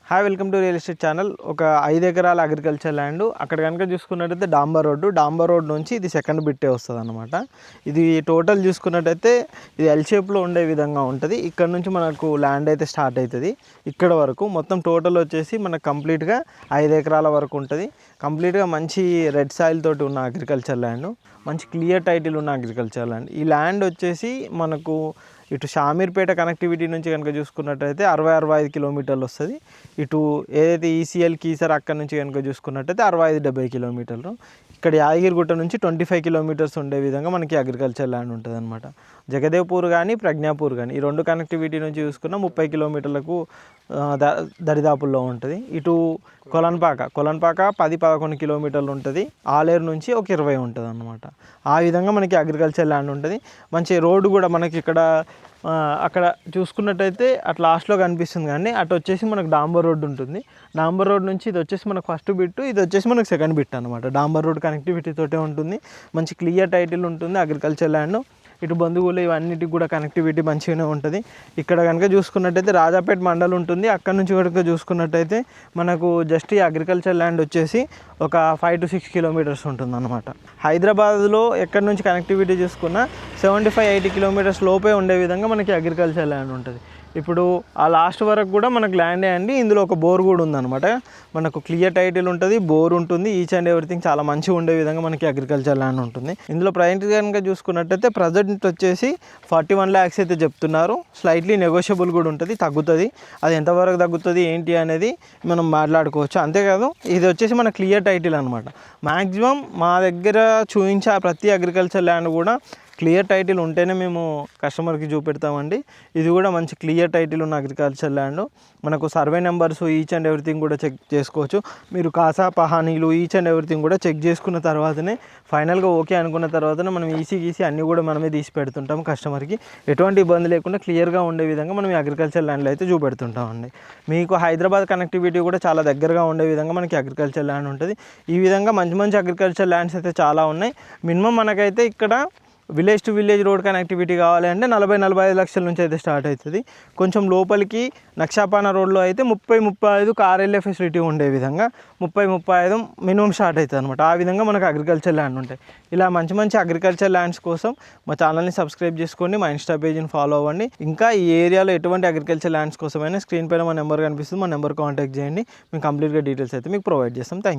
Hi welcome to real estate channel. ఒక 5 ఎకరాల agriculture land అక్కడ కనుక చూసుకున్నట్టయితే డాంబర్ రోడ్ నుంచి ఇది సెకండ్ బిట్టే వస్తుంది అనమాట. ఇది టోటల్ చూసుకున్నట్టయితే ఇది ఎల్ షేప్లో ఉండే విధంగా ఉంటుంది. ఇక్కడ నుంచి మనకు ల్యాండ్ అయితే స్టార్ట్ అవుతుంది. ఇక్కడ వరకు మొత్తం టోటల్ వచ్చేసి మనకు కంప్లీట్గా 5 ఎకరాల వరకు ఉంటుంది. కంప్లీట్గా మంచి రెడ్ సాయిల్ తోటి ఉన్న అగ్రికల్చర్ ల్యాండ్, మంచి క్లియర్ టైటిల్ ఉన్న అగ్రికల్చర్ ల్యాండ్. ఈ ల్యాండ్ వచ్చేసి మనకు ఇటు షామీర్పేట కనెక్టివిటీ నుంచి కనుక చూసుకున్నట్టయితే 60-65 కిలోమీటర్లు వస్తుంది. ఇటు ఏదైతే ఈసీఎల్ కీసర్ అక్కడ నుంచి కనుక చూసుకున్నట్టయితే 65-70 కిలోమీటర్లు. ఇక్కడ యాదగిరిగుట్ట నుంచి 25 కిలోమీటర్స్ ఉండే విధంగా మనకి అగ్రికల్చర్ ల్యాండ్ ఉంటుంది అనమాట. జగదేవ్పూర్ కానీ ప్రజ్ఞాపూర్ కానీ ఈ రెండు కనెక్టివిటీ నుంచి చూసుకున్న 30 కిలోమీటర్లకు దరిదాపుల్లో ఉంటుంది. ఇటు కొలన్పాక 10-11 కిలోమీటర్లు ఉంటుంది. ఆలేరు నుంచి ఒక 20 ఉంటుంది అన్నమాట. ఆ విధంగా మనకి అగ్రికల్చర్ ల్యాండ్ ఉంటుంది. మంచి రోడ్డు కూడా మనకి ఇక్కడ అక్కడ చూసుకున్నట్టయితే అటు లాస్ట్లో కనిపిస్తుంది, కానీ అటు వచ్చేసి మనకు డాంబర్ రోడ్ ఉంటుంది. డాంబర్ రోడ్ నుంచి ఇది వచ్చేసి మనకు ఫస్ట్ బిట్, ఇది వచ్చేసి మనకు సెకండ్ బిట్ అనమాట. డాంబర్ రోడ్ కనెక్టివిటీ తోటే ఉంటుంది. మంచి క్లియర్ టైటిల్ ఉంటుంది అగ్రికల్చర్ ల్యాండ్. ఇటు బంధువులు ఇవన్నిటికి కూడా కనెక్టివిటీ మంచిగానే ఉంటుంది. ఇక్కడ కనుక చూసుకున్నట్టయితే రాజాపేట మండల్ ఉంటుంది. అక్కడ నుంచి కనుక చూసుకున్నట్టయితే మనకు జస్ట్ ఈ అగ్రికల్చర్ ల్యాండ్ వచ్చేసి ఒక 5 to 6 కిలోమీటర్స్ ఉంటుంది అనమాట. హైదరాబాద్లో ఎక్కడి నుంచి కనెక్టివిటీ చూసుకున్నా 75-80 కిలోమీటర్స్ లోపే ఉండే విధంగా మనకి అగ్రికల్చర్ ల్యాండ్ ఉంటుంది. ఇప్పుడు ఆ లాస్ట్ వరకు కూడా మనకు ల్యాండే అండి. ఇందులో ఒక బోర్ కూడా ఉందన్నమాట. మనకు క్లియర్ టైటిల్ ఉంటుంది, బోర్ ఉంటుంది, ఈచ్ అండ్ ఎవ్రీథింగ్ చాలా మంచిగా ఉండే విధంగా మనకి అగ్రికల్చర్ ల్యాండ్ ఉంటుంది. ఇందులో ప్రైస్ కనుక చూసుకున్నట్టయితే ప్రజెంట్ వచ్చేసి 41 lakhs అయితే చెప్తున్నారు. స్లైట్లీ నెగోషియబుల్ కూడా ఉంటుంది, తగ్గుతుంది. అది ఎంతవరకు తగ్గుతుంది ఏంటి అనేది మనం మాట్లాడుకోవచ్చు. అంతేకాదు ఇది వచ్చేసి మన క్లియర్ టైటిల్ అనమాట. మ్యాక్సిమం మా దగ్గర చూపించే ప్రతి అగ్రికల్చర్ ల్యాండ్ కూడా క్లియర్ టైటిల్ ఉంటేనే మేము కస్టమర్కి చూపెడతామండి. ఇది కూడా మంచి క్లియర్ టైటిల్ ఉన్న అగ్రికల్చర్ ల్యాండ్. మనకు survey numbers each and everything కూడా చెక్ చేసుకోవచ్చు. మీరు కాసా పహానీలు ఈచ్ అండ్ ఎవ్రీథింగ్ కూడా చెక్ చేసుకున్న తర్వాతనే ఫైనల్గా ఓకే అనుకున్న తర్వాతనే మనం ఈసీ అన్నీ కూడా మనమే తీసి పెడుతుంటాం. కస్టమర్కి ఎటువంటి ఇబ్బంది లేకుండా క్లియర్గా ఉండే విధంగా మనం అగ్రికల్చర్ ల్యాండ్లో అయితే చూపెడుతుంటామండి. మీకు హైదరాబాద్ కనెక్టివిటీ కూడా చాలా దగ్గరగా ఉండే విధంగా మనకి అగ్రికల్చర్ ల్యాండ్ ఉంటుంది. ఈ విధంగా మంచి అగ్రికల్చర్ ల్యాండ్స్ అయితే చాలా ఉన్నాయి. మినిమం మనకైతే ఇక్కడ village to village road connectivity కావాలి అంటే 40-45 లక్షల నుంచి అయితే స్టార్ట్ అవుతుంది. కొంచెం లోపలికి నక్షాపాన రోడ్లో అయితే 30-35 కార్ వెళ్ళే ఫెసిలిటీ ఉండే విధంగా 30-35 మినిమం స్టార్ట్ అవుతుంది అనమాట. ఆ విధంగా మనకు అగ్రికల్చర్ ల్యాండ్ ఉంటాయి. ఇలా మంచి అగ్రికల్చర్ ల్యాండ్స్ కోసం మా ఛానల్ని సబ్స్క్రైబ్ చేసుకోండి, మా ఇన్స్టా పేజ్ని ఫాలో అవ్వండి. ఇంకా ఈ ఏరియాలో ఎటువంటి అగ్రికల్చర్ ల్యాండ్స్ కోసమైనా స్క్రీన్ పైన మా నెంబర్ కనిపిస్తుంది, మా నెంబర్ కాంటాక్ట్ చేయండి. మేము కంప్లీట్గా డీటెయిల్స్ అయితే మీకు ప్రొవైడ్ చేస్తాం. Thank you.